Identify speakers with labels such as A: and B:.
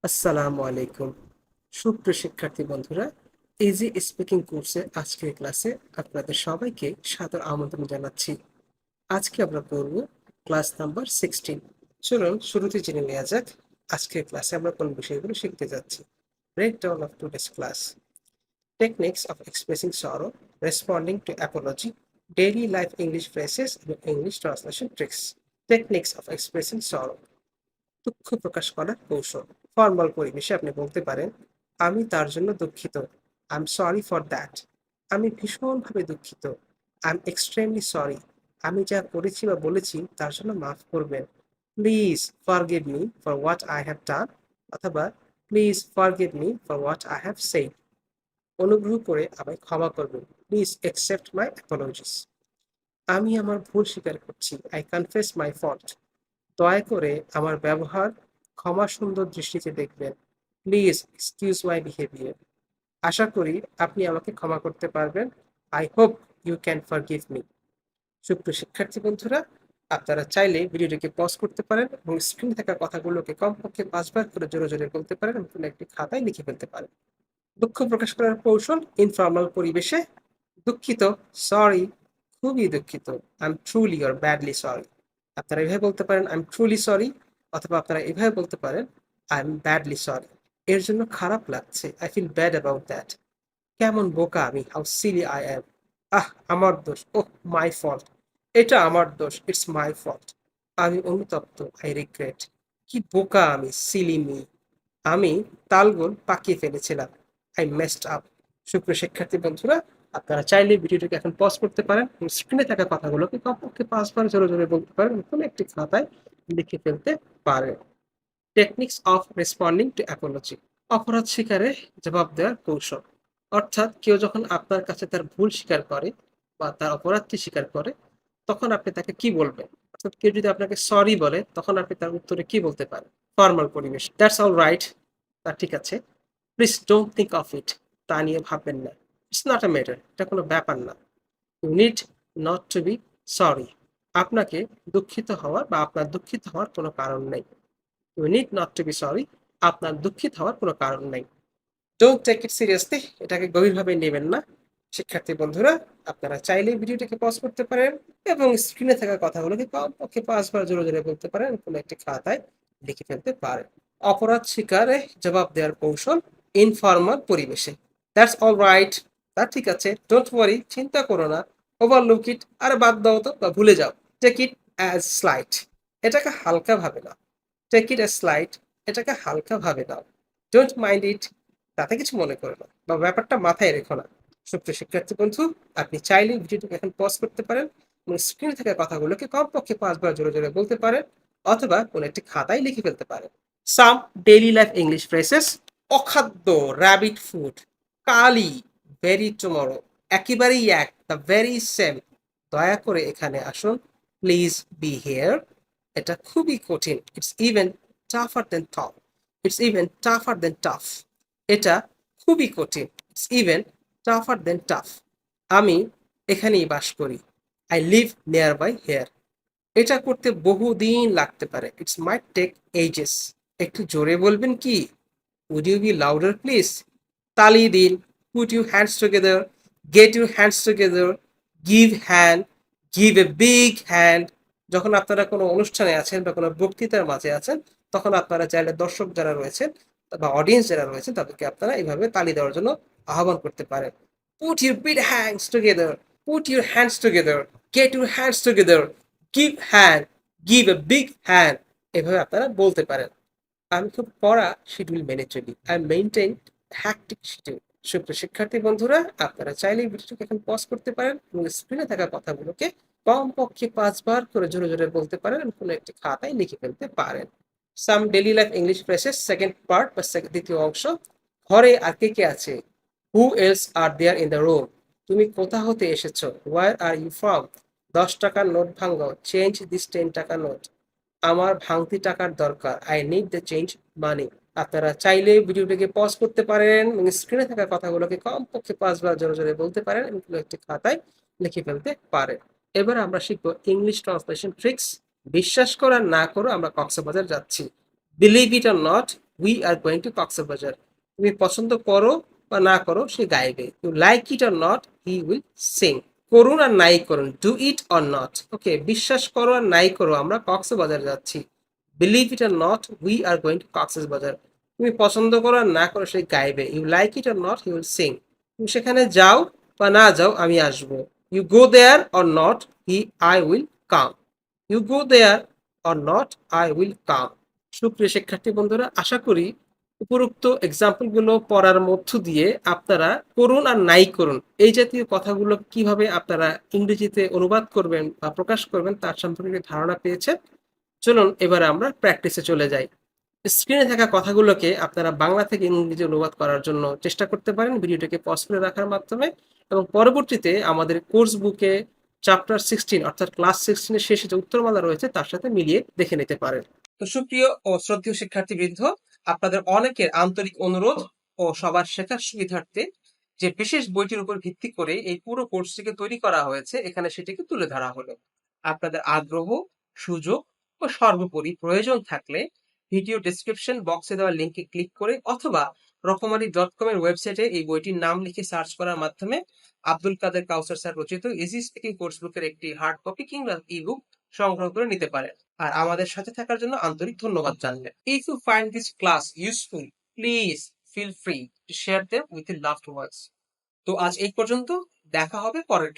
A: আসসালামু আলাইকুম। সুপ্রিয় শিক্ষার্থী বন্ধুরা, ইজি স্পিকিং কোর্সে আজকের ক্লাসে আপনাদের সবাইকে সাদর আমন্ত্রণ জানাচ্ছি। আজকে আমরা পড়ব ক্লাস নাম্বার 16। চলুন শুরুতে জেনে নেওয়া যাক আজকের ক্লাসে আমরা কোন বিষয়গুলো শিখতে যাচ্ছি। Breakdown of today's class: techniques of expressing sorrow, responding to apology, daily life English phrases এবং English translation tricks. Techniques of expressing sorrow: দুঃখ প্রকাশ করার কৌশল। ফর্মাল পরিবেশে আপনি বলতে পারেন, আমি তার জন্য দুঃখিত, I am sorry for that. আমি ভীষণভাবে দুঃখিত, আই এম এক্সট্রিমলি সরি। আমি যা করেছি বা বলেছি তার জন্য মাফ করবেন। Please forgive me for what I have done, অথবা please forgive me for what I have said. অনুগ্রহ করে আমায় ক্ষমা করবেন, প্লিজ অ্যাকসেপ্ট মাই অ্যাপোলজিস। আমি আমার ভুল স্বীকার করছি, আই কনফেস মাই ফল্ট। দয়া করে আমার ব্যবহার ক্ষমা সুন্দর দৃষ্টিতে দেখবেন, প্লিজ এক্সকিউজ মাই বিহেভিয়ার। আশা করি আপনি আমাকে ক্ষমা করতে পারবেন, I hope you can forgive me. সুপ্রিয় শিক্ষার্থী বন্ধুরা, আপনারা চাইলে ভিডিওটিকে পজ করতে পারেন এবং স্ক্রিনে থাকা কথাগুলোকে কমপক্ষে 5 বার করে জোরে জোরে বলতে পারেন এবং কোনো একটি খাতায় লিখে ফেলতে পারেন। দুঃখ প্রকাশ করার কৌশল ইনফর্মাল পরিবেশে: দুঃখিত, সরি, খুবই দুঃখিত, I am truly or badly sorry. আপনারা এভাবে বলতে পারেন, আই এম ট্রুলি সরি, অথবা আপনারা এভাবে বলতে পারেন, আই এম ব্যাডলি সরি। এর জন্য খারাপ লাগছে, I feel bad about that. কেমন বোকা আমি, হাউ সিলি আই অ্যাম। আহ, আমার দোষ, ওহ মাই ফল্ট। এটা আমার দোষ, ইটস মাই ফল্ট। আমি অনুতপ্ত, আই রিগ্রেট। কি বোকা আমি, সিলি মি। আমি তালগোল পাকিয়ে ফেলেছিলাম, আই মেসড আপ। সুপ্রিয় শিক্ষার্থী বন্ধুরা, আপনারা চাইলে ভিডিওটিকে এখন পজ করতে পারেন এবং স্ক্রিনে থাকা কথাগুলোকে কমপক্ষে 5 বার জোরে জোরে বলতে পারেন, কোনো একটি খাতায় লিখে ফেলতে পারেন। Techniques of responding to Apology: অপরাধ স্বীকারে জবাব দেওয়ার কৌশল। অর্থাৎ কেউ যখন আপনার কাছে তার ভুল স্বীকার করে বা তার অপরাধটি স্বীকার করে, তখন আপনি তাকে কি বলবেন? অর্থাৎ কেউ যদি আপনাকে সরি বলে, তখন আপনি তার উত্তরে কি বলতে পারেন? ফর্মাল পরিবেশ: দ্যাটস অল রাইট, তা ঠিক আছে। Please don't think of it, তা নিয়ে ভাববেন না। ইটস নট আ ম্যাটার, এটা কোনো ব্যাপার না। You need not to be sorry, আপনাকে দুঃখিত হওয়ার বা আপনার দুঃখিত হওয়ার কোনো কারণ নেই। You need not to be sorry, আপনার দুঃখিত হওয়ার কোনো কারণ নেই। ডোন্ট টেক ইট সিরিয়াসলি, এটাকে গভীরভাবে নেবেন না। শিক্ষার্থী বন্ধুরা, আপনারা চাইলেই ভিডিওটাকে পজ করতে পারেন এবং স্ক্রিনে থাকা কথাগুলোকে কমপক্ষে 5 বার জোরে জোরে বলতে পারেন, কোনো একটি খাতায় লিখে ফেলতে পারেন। অপরাধ স্বীকারে জবাব দেওয়ার কৌশল ইনফর্মাল পরিবেশে: দ্যাটস অল রাইট, তা ঠিক আছে। ডোন্ট ওয়ারি, চিন্তা করো না। ওভারলুক ইট, আরে বাদ দাও তো বা ভুলে যাও। টেক ইট অ্যাজ স্লাইট, এটাকে হালকা ভাবে নাও। টেক ইট অ্যাজ স্লাইট, এটাকে হালকা ভাবে নাও। ডোন্ট মাইন্ড ইট, তাতে কিছু মনে করো না বা ব্যাপারটা মাথায় রেখো না। সুপ্রিয় শিক্ষার্থী বন্ধু, আপনি চাইলে ভিডিওটিকে এখন পজ করতে পারেন এবং স্ক্রিনে থাকা কথাগুলোকে কমপক্ষে 5 বার জোরে জোরে বলতে পারেন, অথবা কোনো একটি খাতায় লিখে ফেলতে পারেন। Some daily life English phrases: অখাদ্য, র্যাবিট ফুড, কালি, ভেরি টুমরো, একেবারেই এক, দ্য ভেরি সেম। দয়া করে এখানে আসুন, প্লিজ বি হিয়ার। এটা খুবই কঠিন, it's even tougher than tough. It's even tougher than tough, এটা খুবই কঠিন, it's even tougher than tough. আমি এখানেই বাস করি, I live nearby here. এটা করতে বহুদিন লাগতে পারে, ইটস মাইট টেক এইজেস। একটু জোরে বলবেন কি? Would you be louder please? তালি দিন, put your hands together, get your hands together, give hand, give a big hand. যখন আপনারা কোনো অনুষ্ঠানে আছেন বা কোনো বক্তৃতার মাঝে আছেন, তখন আপনারা চাইলে দর্শক যারা রয়েছেন বা অডিয়েন্স যারা রয়েছেন তাদেরকে আপনারা এইভাবে তালি দেওয়ার জন্য আহ্বান করতে পারেন। Put your big hands together, put your hands together, get your hands together, give hand, give a big hand. এভাবে আপনারা বলতে পারেন। আমি খুব কড়া শিডিউল মেনে চলি, আই মেইনটেইন হ্যাকটিক শিডিউল। সুপ্রিয় শিক্ষার্থী বন্ধুরা, আপনারা চাইলেই ভিডিওটিকে এখন পজ করতে পারেন এবং স্ক্রিনে থাকা কথাগুলোকে কমপক্ষে 5 বার করে জোরে জোরে বলতে পারেন এবং কোনো একটি খাতায় লিখে ফেলতে পারেন। Some daily life English phrases, second part বা দ্বিতীয় অংশ: ঘরে আর কে কে আছে? Who else are there in the room? তুমি কোথা হতে এসেছো? হোয়ার আর ইউ ফ্রম? 10 টাকার নোট ভাঙো, চেঞ্জ দিস 10 টাকা নোট। আমার ভাঙতি টাকার দরকার, আই নিড দ্য চেঞ্জ মানি। আপনারা চাইলে ভিডিওটিকে পজ করতে পারেন এবং স্ক্রিনে থাকা কথাগুলোকে কমপক্ষে 5 বার জোরে জোরে বলতে পারেন এবং কোনো একটি খাতায় লিখে ফেলতে পারেন। এবার আমরা শিখবো ইংলিশ ট্রান্সলেশন ট্রিক্স। বিশ্বাস করো আর না করো, আমরা কক্সবাজার যাচ্ছি। Believe it or not, we are going to Cox's Bazar. তুমি পছন্দ করো বা না করো সে গাইবে। You like it or not he will sing. করুন আর নাই করুন, do it or not. Okay, বিশ্বাস করো আর নাই করো, আমরা কক্সবাজার যাচ্ছি। Believe it or not we are going to Cox's Bazar. তুমি পছন্দ করো আর না করো সে গাইবে। You like it or not he will Singh. তুমি সেখানে যাও বা না যাও আমি আসবো। You go there or not I will come. You go there or not I will come. সুপ্রিয় শিক্ষার্থী বন্ধুরা, আশা করি উপরোক্ত এক্সাম্পল গুলো পড়ার মধ্য দিয়ে আপনারা করুন আর নাই করুন এই জাতীয় কথাগুলো কিভাবে আপনারা ইংরেজিতে অনুবাদ করবেন বা প্রকাশ করবেন তার সম্পর্কে ধারণা পেয়েছেন। চলুন এবারে আমরা প্র্যাকটিসে চলে যাই। স্ক্রিনে থাকা কথাগুলোকে আপনারা বাংলা থেকে ইংরেজি অনুবাদ করার জন্য চেষ্টা করতে পারেন ভিডিওটিকে পজ করে রাখার মাধ্যমে, এবং পরবর্তীতে আমাদের কোর্স বুকে চ্যাপ্টার 16 অর্থাৎ ক্লাস 16 এর শেষে যে উত্তরমালা রয়েছে তার সাথে মিলিয়ে দেখে নিতে পারেন। তো সুপ্রিয় ও শ্রদ্ধেয় শিক্ষার্থীবৃন্দ, আপনাদের অনেকের আন্তরিক অনুরোধ ও সবার শেখার সুবিধার্থে যে বিশেষ বইটির উপর ভিত্তি করে এই পুরো কোর্সটিকে তৈরি করা হয়েছে, এখানে সেটিকে তুলে ধরা হলো। আপনাদের আগ্রহ, সুযোগ ও সর্বোপরি প্রয়োজন থাকলে ভিডিও ডেসক্রিপশন বক্সে দেওয়া লিঙ্কে ক্লিক করে অথবা রকমারি.com এর ওয়েবসাইটে এই বইটির নাম লিখে সার্চ করার মাধ্যমে আব্দুল কাদের কাউসার স্যার রচিত ইজি স্পিকিং কোর্স বুকের একটি হার্ড কপি কিংবা ই-বুক সংগ্রহ করে নিতে পারেন। আর আমাদের সাথে থাকার জন্য আন্তরিক ধন্যবাদ জানাবেন। If you find this class useful, please feel free to share them with your loved ones. তো আজ এই পর্যন্ত, দেখা হবে পরের